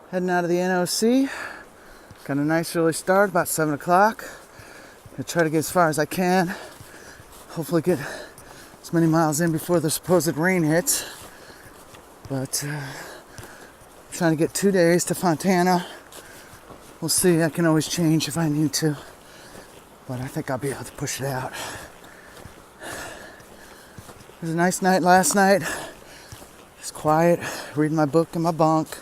Heading out of the NOC. Got a nice early start, about 7 o'clock. Gonna try to get as far as I can. Hopefully get as many miles in before the supposed rain hits. But trying to get 2 days to Fontana. We'll see, I can always change if I need to. But I think I'll be able to push it out. It was a nice night last night. Just quiet, reading my book in my bunk.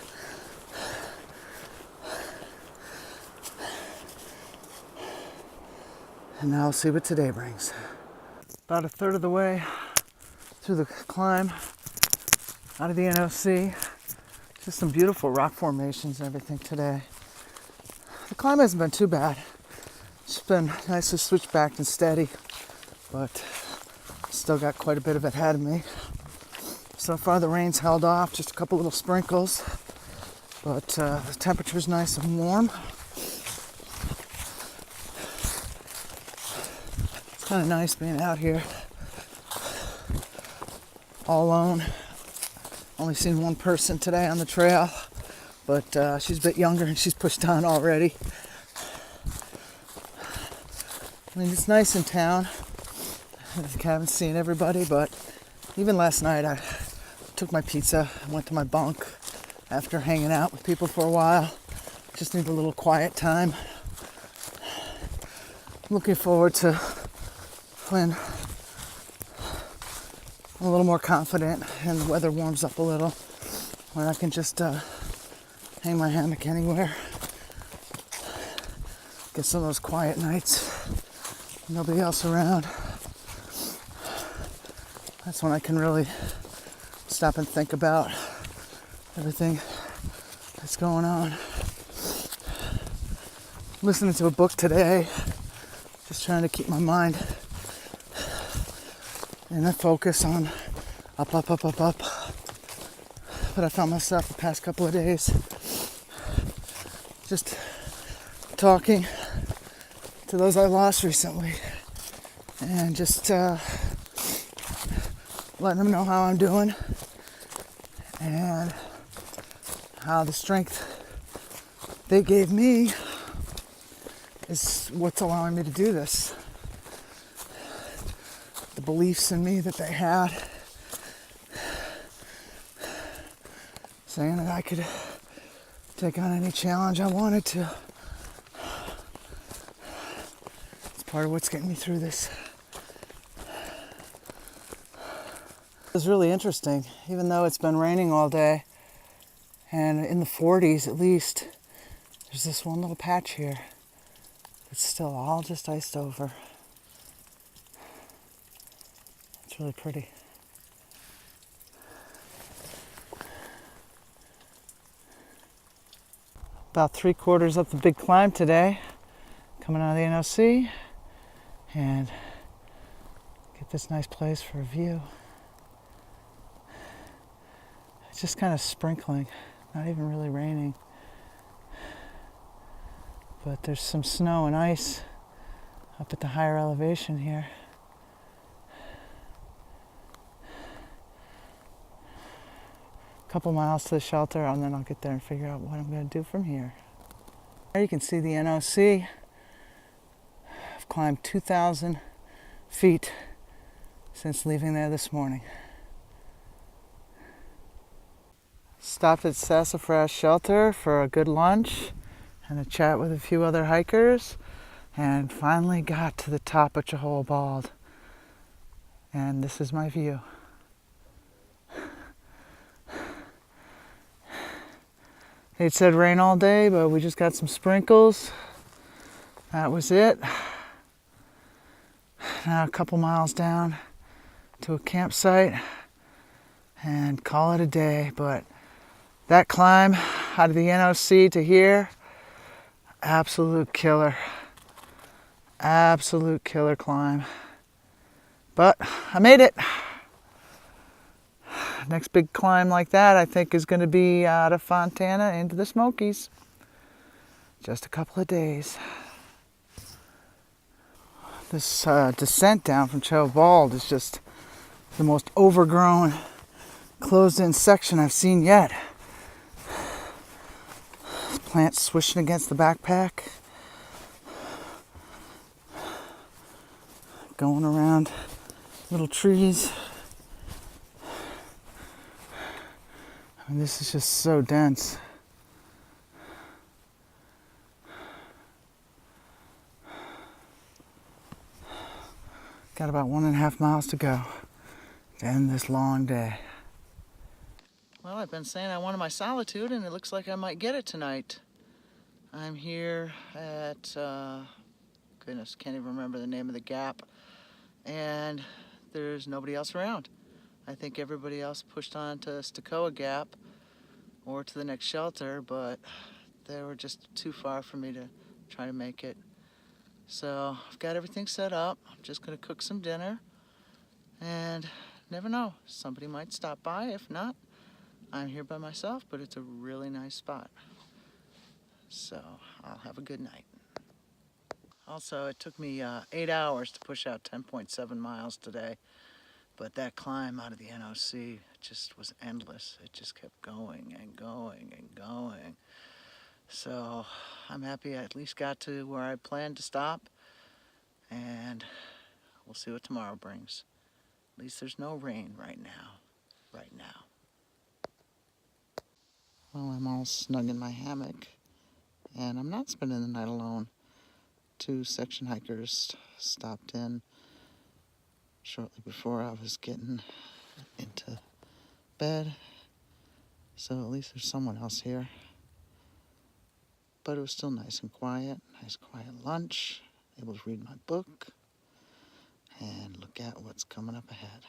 And now I'll see what today brings. About a third of the way through the climb out of the NOC. Just some beautiful rock formations and everything today. The climb hasn't been too bad. It's been nicely switchbacked and steady, but still got quite a bit of it ahead of me. So far the rain's held off, just a couple little sprinkles, but the temperature's nice and warm. It's kind of nice being out here all alone. Only seen one person today on the trail, but she's a bit younger and she's pushed on already. I mean, it's nice in town. I haven't seen everybody, but even last night I took my pizza, went to my bunk after hanging out with people for a while. Just need a little quiet time. Looking forward to when I'm a little more confident and the weather warms up a little, when I can just hang my hammock anywhere. Get some of those quiet nights. Nobody else around. That's when I can really stop and think about everything that's going on. Listening to a book today, just trying to keep my mind and then focus on up. But I found myself the past couple of days just talking to those I lost recently and just letting them know how I'm doing and how the strength they gave me is what's allowing me to do this. The beliefs in me that they had, saying that I could take on any challenge I wanted to. It's part of what's getting me through this. It was really interesting, even though it's been raining all day and in the 40s at least. There's this one little patch here. It's still all just iced over. It's really pretty. About 3/4 up the big climb today, coming out of the NOC, and get this nice place for a view. It's just kind of sprinkling, not even really raining. But there's some snow and ice up at the higher elevation here. A couple miles to the shelter, and then I'll get there and figure out what I'm going to do from here. There you can see the NOC. I've climbed 2,000 feet since leaving there this morning. Stopped at Sassafras Shelter for a good lunch and a chat with a few other hikers, and finally got to the top of Chahol Bald. And this is my view. It said rain all day, but we just got some sprinkles. That was it. Now a couple miles down to a campsite and call it a day. But that climb out of the NOC to here, absolute killer. Absolute killer climb. But I made it. Next big climb like that, I think, is going to be out of Fontana into the Smokies. Just a couple of days. This descent down from Chahol Bald is just the most overgrown, closed-in section I've seen yet. plants swishing against the backpack. Going around little trees. I mean, this is just so dense. Got about 1.5 miles to go to end this long day. Well, I've been saying I wanted my solitude, and it looks like I might get it tonight. I'm here at, goodness, can't even remember the name of the gap, and there's nobody else around. I think everybody else pushed on to Stokoa Gap or to the next shelter, but they were just too far for me to try to make it. So I've got everything set up. I'm just gonna cook some dinner, and never know, somebody might stop by. If not, I'm here by myself, but it's a really nice spot. So I'll have a good night. Also, it took me 8 hours to push out 10.7 miles today, but that climb out of the NOC just was endless. It just kept going and going and going. So I'm happy I at least got to where I planned to stop, and we'll see what tomorrow brings. At least there's no rain right now. Well, I'm all snug in my hammock, and I'm not spending the night alone. 2 section hikers stopped in shortly before I was getting into bed, so at least there's someone else here. But it was still nice and quiet, nice quiet lunch, able to read my book and look at what's coming up ahead.